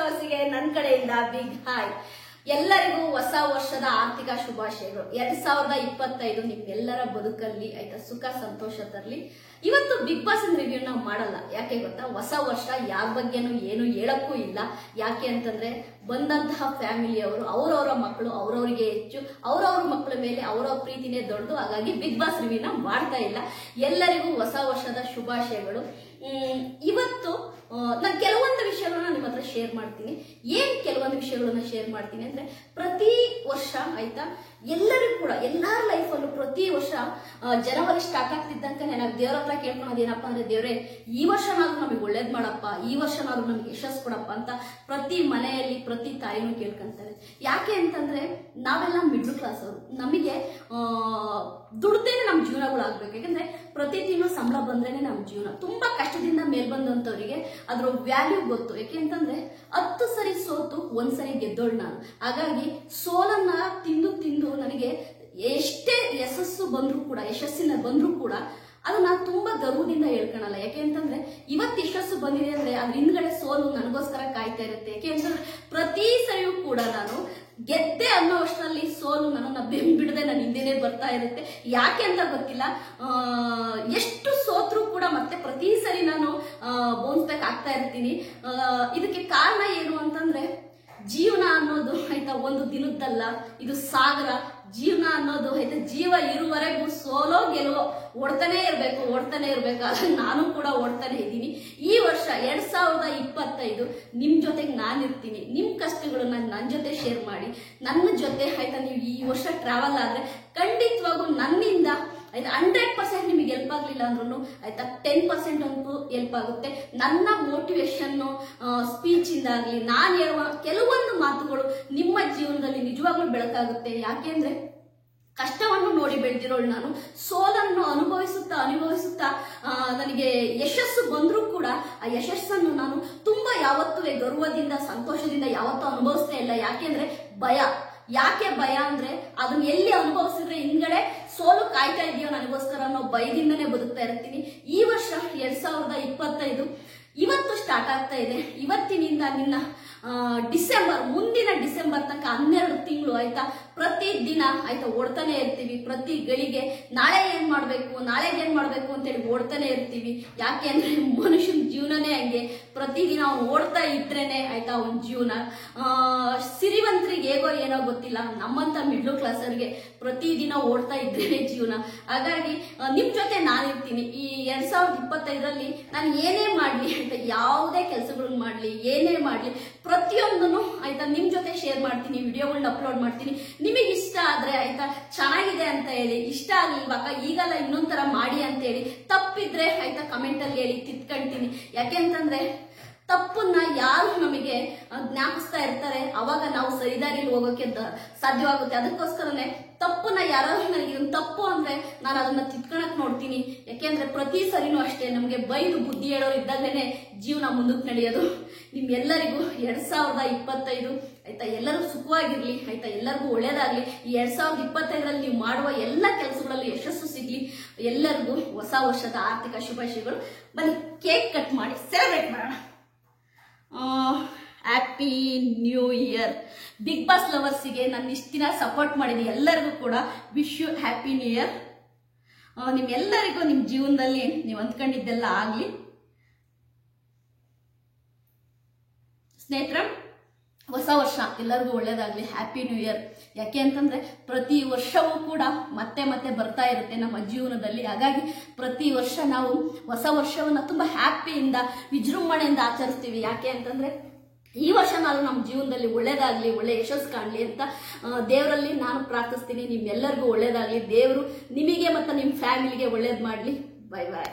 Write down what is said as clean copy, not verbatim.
ಲವರ್ಸ್ಗೆ ನನ್ನ ಕಡೆಯಿಂದ big hi. ಎಲ್ಲರಿಗೂ ಹೊಸ ವರ್ಷದ ಆರ್ಥಿಕ ಶುಭಾಶಯಗಳು. 2025 ನಿಮ್ಮೆಲ್ಲರ ಬದುಕಲ್ಲಿ ಆಯ್ತಾ ಸುಖ ಸಂತೋಷ ತರಲಿ. ಇವತ್ತು ಬಿಗ್ ಬಾಸ್ ರಿವ್ಯೂ ನಾವು ಮಾಡಲ್ಲ. ಯಾಕೆ ಗೊತ್ತಾ, ಹೊಸ ವರ್ಷ ಯಾರ ಬಗ್ಗೆನೂ ಏನು ಹೇಳಕ್ಕೂ ಇಲ್ಲ. ಯಾಕೆ ಅಂತಂದ್ರೆ ಬಂದಂತಹ ಫ್ಯಾಮಿಲಿಯವರು ಅವರವರ ಮಕ್ಕಳು ಅವರವರಿಗೆ ಹೆಚ್ಚು, ಅವರವ್ರ ಮಕ್ಕಳ ಮೇಲೆ ಅವರ ಪ್ರೀತಿನೇ ದೊಡ್ಡದು. ಹಾಗಾಗಿ ಬಿಗ್ ಬಾಸ್ ರಿವ್ಯೂನ ಮಾಡ್ತಾ ಇಲ್ಲ. ಎಲ್ಲರಿಗೂ ಹೊಸ ವರ್ಷದ ಶುಭಾಶಯಗಳು. ಇವತ್ತು ನಾನು ಕೆಲವೊಂದು ವಿಷಯಗಳನ್ನ ನಿಮ್ಮ ಹತ್ರ ಶೇರ್ ಮಾಡ್ತೀನಿ. ಕೆಲವೊಂದು ವಿಷಯಗಳನ್ನ ಶೇರ್ ಮಾಡ್ತೀನಿ ಅಂದ್ರೆ, ಪ್ರತಿ ವರ್ಷ ಆಯ್ತಾ ಎಲ್ಲರಿಗೂ ಕೂಡ ಎಲ್ಲಾರ ಲೈಫಲ್ಲೂ ಪ್ರತಿ ವರ್ಷ ಜನವರಿ ಸ್ಟಾರ್ಟ್ ಆಗ್ತಿದ್ದಂತೆ ನಾವು ದೇವ್ರ ಹತ್ರ ಕೇಳ್ಕೊಳೋದು ಏನಪ್ಪ ಅಂದ್ರೆ, ದೇವ್ರೆ ಈ ವರ್ಷನಾದ್ರೂ ನಮಗೆ ಒಳ್ಳೇದ್ ಮಾಡಪ್ಪ, ಈ ವರ್ಷನಾದ್ರೂ ನಮ್ಗೆ ಯಶಸ್ಸು ಕೊಡಪ್ಪ ಅಂತ ಪ್ರತಿ ಮನೆಯಲ್ಲಿ ಪ್ರತಿ ತಾಯಿನೂ ಕೇಳ್ಕೊಂತಾರೆ. ಯಾಕೆ ಅಂತಂದ್ರೆ ನಾವೆಲ್ಲ ಮಿಡ್ಲ್ ಕ್ಲಾಸ್ ಅವರು, ನಮಗೆ ದುಡ್ದೇನೆ ನಮ್ಮ ಜೀವನಗಳಾಗ್ಬೇಕು. ಯಾಕಂದ್ರೆ ಪ್ರತಿ ತಿಂಗಳು ಸಂಬಳ ಬಂದ್ರೇನೆ ನಮ್ಮ ಜೀವನ. ತುಂಬಾ ಕಷ್ಟದಿಂದ ಮೇಲ್ ಬಂದಂತವರಿಗೆ ಅದ್ರ ವ್ಯಾಲ್ಯೂ ಗೊತ್ತು. ಯಾಕೆ ಅಂತಂದ್ರೆ 10 ಸರಿ ಸೋತು ಒಂದ್ಸರಿ ಗೆದ್ದೋಳು ನಾನು. ಹಾಗಾಗಿ ಸೋಲನ್ನ ತಿಂದು ತಿಂದು ನನಗೆ ಎಷ್ಟೇ ಯಶಸ್ಸಿನ ಬಂದ್ರು ಕೂಡ ಅದನ್ನ ತುಂಬಾ ಗರ್ವದಿಂದ ಹೇಳ್ಕೊಳಲ್ಲ. ಯಾಕೆ ಅಂತಂದ್ರೆ ಇವತ್ತು ಯಶಸ್ಸು ಬಂದಿದೆ ಅಂದ್ರೆ ಅದ್ರ ಹಿಂದ್ಗಡೆ ಸೋಲು ನನಗೋಸ್ಕರ ಕಾಯ್ತಾ ಇರುತ್ತೆ. ಯಾಕೆ ಅಂತಂದ್ರೆ ಪ್ರತಿ ಸರಿಯೂ ಕೂಡ ನಾನು ಗೆದ್ದೆ ಅನ್ನೋ ಅಷ್ಟರಲ್ಲಿ ಸೋಲು ನನ್ನನ್ನ ಬೆಂಬಿಡದೆ ನನ್ನ ಹಿಂದೆನೆ ಬರ್ತಾ ಇರುತ್ತೆ. ಯಾಕೆ ಅಂತ ಗೊತ್ತಿಲ್ಲ. ಎಷ್ಟು ಸೋತ್ರು ಕೂಡ ಮತ್ತೆ ಪ್ರತಿ ಸರಿ ನಾನು ಬೌನ್ಸ್ ಬ್ಯಾಕ್ ಆಗ್ತಾ ಇರ್ತೀನಿ. ಇದಕ್ಕೆ ಕಾರಣ ಏನು ಅಂತಂದ್ರೆ, ಜೀವನ ಅನ್ನೋದು ಆಯ್ತಾ ಒಂದು ದಿನದ್ದಲ್ಲ, ಇದು ಸಾಗರ. ಜೀವನ ಅನ್ನೋದು ಆಯ್ತಾ ಜೀವ ಇರುವವರೆಗೂ ಸೋಲೋ ಗೆಲುವೋ ಓಡ್ತಾನೆ ಇರ್ಬೇಕು. ನಾನು ಕೂಡ ಓಡ್ತಾನೆ ಇದ್ದೀನಿ. ಈ ವರ್ಷ 2025 ನಿಮ್ ಜೊತೆಗೆ ನಾನಿರ್ತೀನಿ. ನಿಮ್ ಕಷ್ಟಗಳನ್ನ ನನ್ನ ಜೊತೆ ಶೇರ್ ಮಾಡಿ. ನನ್ನ ಜೊತೆ ಆಯ್ತಾ ನೀವು ಈ ವರ್ಷ ಟ್ರಾವೆಲ್ ಆದ್ರೆ ಖಂಡಿತವಾಗೂ ನನ್ನಿಂದ ಆಯ್ತಾ 100% ನಿಮಗೆ ಹೆಲ್ಪ್ ಆಗ್ಲಿಲ್ಲ ಅಂದ್ರೂ ಆಯ್ತಾ 10% ಅಂತೂ ಹೆಲ್ಪ್ ಆಗುತ್ತೆ. ನನ್ನ ಮೋಟಿವೇಶನ್ ಸ್ಪೀಚ್ ಇಂದಾಗ್ಲಿ ನಾನು ಹೇಳುವ ಕೆಲವೊಂದು ಮಾತುಗಳು ನಿಮ್ಮ ಜೀವನದಲ್ಲಿ ನಿಜವಾಗ್ಲೂ ಬೆಳಕಾಗುತ್ತೆ. ಯಾಕೆ ಅಂದ್ರೆ ಕಷ್ಟವನ್ನು ನೋಡಿ ಬೆಳೆದಿರೋಳು ನಾನು. ಸೋಲನ್ನು ಅನುಭವಿಸುತ್ತಾ ನನಗೆ ಯಶಸ್ಸು ಬಂದ್ರೂ ಕೂಡ ಆ ಯಶಸ್ಸನ್ನು ನಾನು ತುಂಬಾ ಯಾವತ್ತೂ ಗರ್ವದಿಂದ ಸಂತೋಷದಿಂದ ಯಾವತ್ತೂ ಅನುಭವಿಸ್ತೇ ಇಲ್ಲ. ಯಾಕೆಂದ್ರೆ ಯಾಕೆ ಭಯ ಅಂದ್ರೆ, ಅದನ್ನ ಎಲ್ಲಿ ಅನುಭವಿಸಿದ್ರೆ ಹಿಂದ್ಗಡೆ ಸೋಲು ಕಾಯ್ತಾ ಇದೆಯೋ ನನಗೋಸ್ಕರ ಅನ್ನೋ ಭಯದಿಂದನೇ ಬದುಕ್ತಾ ಇರ್ತೀನಿ. ಈ ವರ್ಷ 2025 ಇವತ್ತು ಸ್ಟಾರ್ಟ್ ಆಗ್ತಾ ಇದೆ. ಇವತ್ತಿನಿಂದ ಮುಂದಿನ ಡಿಸೆಂಬರ್ ತನಕ 12 ತಿಂಗಳು ಆಯ್ತಾ ಪ್ರತಿ ದಿನ ಆಯ್ತಾ ಓಡ್ತಾನೆ ಇರ್ತೀವಿ. ಪ್ರತಿ ಗಳಿಗೆ ನಾಳೆಗೆ ಏನ್ ಮಾಡ್ಬೇಕು ಅಂತೇಳಿ ಓಡ್ತಾನೆ ಇರ್ತೀವಿ. ಯಾಕೆ ಅಂದ್ರೆ ಮನುಷ್ಯನ ಜೀವನನೇ ಹಂಗೆ, ಪ್ರತಿದಿನ ಅವ್ನು ಓಡ್ತಾ ಇದ್ರೇನೆ ಆಯ್ತಾ ಅವನ ಜೀವನ. ಸಿರಿವಂತರಿಗೆ ಹೇಗೋ ಏನೋ ಗೊತ್ತಿಲ್ಲ, ನಮ್ಮಂತ ಮಿಡ್ಲ್ ಕ್ಲಾಸ್ ಅವರಿಗೆ ಪ್ರತಿದಿನ ಓಡ್ತಾ ಇದ್ರೇನೆ ಜೀವನ. ಹಾಗಾಗಿ ನಿಮ್ ಜೊತೆ ನಾನಿರ್ತೀನಿ. ಈ 2025ರಲ್ಲಿ ನಾನು ಏನೇ ಮಾಡ್ಲಿ ಆಯ್ತಾ, ಯಾವುದೇ ಕೆಲಸಗಳನ್ನ ಮಾಡ್ಲಿ ಏನೇ ಮಾಡ್ಲಿ ಪ್ರತಿಯೊಂದನ್ನು ಆಯ್ತಾ ನಿಮ್ ಜೊತೆ ಶೇರ್ ಮಾಡ್ತೀನಿ, ವಿಡಿಯೋಗಳನ್ನ ಅಪ್ಲೋಡ್ ಮಾಡ್ತೀನಿ. ನಿಮಗೆ ಇಷ್ಟ ಆದ್ರೆ ಆಯ್ತಾ ಚೆನ್ನಾಗಿದೆ ಅಂತ ಹೇಳಿ, ಇಷ್ಟ ಆಗ್ಲಿಲ್ವಾಗ ಈಗಲ್ಲ ಇನ್ನೊಂದ್ ತರ ಮಾಡಿ ಅಂತ ಹೇಳಿ, ತಪ್ಪಿದ್ರೆ ಆಯ್ತಾ ಕಮೆಂಟ್ ಅಲ್ಲಿ ಹೇಳಿ ತಿದ್ಕೊಂತೀನಿ. ಯಾಕೆ ಅಂತಂದ್ರೆ ತಪ್ಪನ್ನ ಯಾರು ನಮಗೆ ಜ್ಞಾಪಿಸ್ತಾ ಇರ್ತಾರೆ ಅವಾಗ ನಾವು ಸರಿದಾರಿಲಿ ಹೋಗೋಕೆ ಸಾಧ್ಯವಾಗುತ್ತೆ. ಅದಕ್ಕೋಸ್ಕರನೇ ತಪ್ಪನ್ನ ಯಾರಾದ್ರೂ ನನಗೆ ಇದನ್ನ ತಪ್ಪು ಅಂದ್ರೆ ನಾನು ಅದನ್ನ ತಿದ್ಕೊಳಕ್ ನೋಡ್ತೀನಿ. ಯಾಕೆಂದ್ರೆ ಪ್ರತಿ ಸರಿನೂ ಅಷ್ಟೇ ನಮ್ಗೆ ಬೈದು ಬುದ್ಧಿ ಹೇಳೋರು ಇದ್ದಾಗಲೇನೆ ಜೀವನ ಮುಂದಕ್ಕೆ ನಡೆಯೋದು. ನಿಮ್ಗೆಲ್ಲರಿಗೂ 2025 ಆಯ್ತಾ ಎಲ್ಲರೂ ಸುಖವಾಗಿರ್ಲಿ ಆಯ್ತಾ, ಎಲ್ಲರಿಗೂ ಒಳ್ಳೇದಾಗ್ಲಿ. ಈ 2025ರಲ್ಲಿ ನೀವು ಮಾಡುವ ಎಲ್ಲ ಕೆಲಸಗಳಲ್ಲಿ ಯಶಸ್ಸು ಸಿಗ್ಲಿ. ಎಲ್ಲರಿಗೂ ಹೊಸ ವರ್ಷದ ಆರ್ಥಿಕ ಶುಭಾಶಯಗಳು. ಬನ್ನಿ ಕೇಕ್ ಕಟ್ ಮಾಡಿ ಸೆಲೆಬ್ರೇಟ್ ಮಾಡೋಣ. Happy new year. Bigg Boss ಲವರ್ಸಿಗೆ ನಾನು ಇಷ್ಟು ದಿನ ಸಪೋರ್ಟ್ ಮಾಡಿದ ಎಲ್ಲರಿಗೂ ಕೂಡ wish you happy new year. ನಿಮ್ಮೆಲ್ಲರಿಗೂ ನಿಮ್ಮ ಜೀವನದಲ್ಲಿ ನೀವು ಅಂದ್ಕೊಂಡಿದ್ದೆಲ್ಲ ಆಗ್ಲಿ. ಸ್ನೇಹಿತರ, ಹೊಸ ವರ್ಷ ಎಲ್ಲರಿಗೂ ಒಳ್ಳೇದಾಗ್ಲಿ. Happy new year. ಯಾಕೆ ಅಂತಂದ್ರೆ ಪ್ರತಿ ವರ್ಷವೂ ಕೂಡ ಮತ್ತೆ ಮತ್ತೆ ಬರ್ತಾ ಇರುತ್ತೆ ನಮ್ಮ ಜೀವನದಲ್ಲಿ. ಹಾಗಾಗಿ ಪ್ರತಿ ವರ್ಷ ನಾವು ಹೊಸ ವರ್ಷವನ್ನ ತುಂಬಾ ಹ್ಯಾಪಿಯಿಂದ ವಿಜೃಂಭಣೆಯಿಂದ ಆಚರಿಸ್ತೀವಿ. ಯಾಕೆ ಅಂತಂದ್ರೆ ಈ ವರ್ಷ ನಾವು ನಮ್ಮ ಜೀವನದಲ್ಲಿ ಒಳ್ಳೇದಾಗ್ಲಿ, ಒಳ್ಳೆ ಯಶಸ್ಸು ಕಾಣಲಿ ಅಂತ ದೇವರಲ್ಲಿ ನಾನು ಪ್ರಾರ್ಥಿಸ್ತೀನಿ. ನಿಮ್ಮೆಲ್ಲರಿಗೂ ಒಳ್ಳೇದಾಗ್ಲಿ. ದೇವರು ನಿಮಗೆ ಮತ್ತು ನಿಮ್ಮ ಫ್ಯಾಮಿಲಿಗೆ ಒಳ್ಳೇದು ಮಾಡಲಿ. ಬಾಯ್ ಬಾಯ್.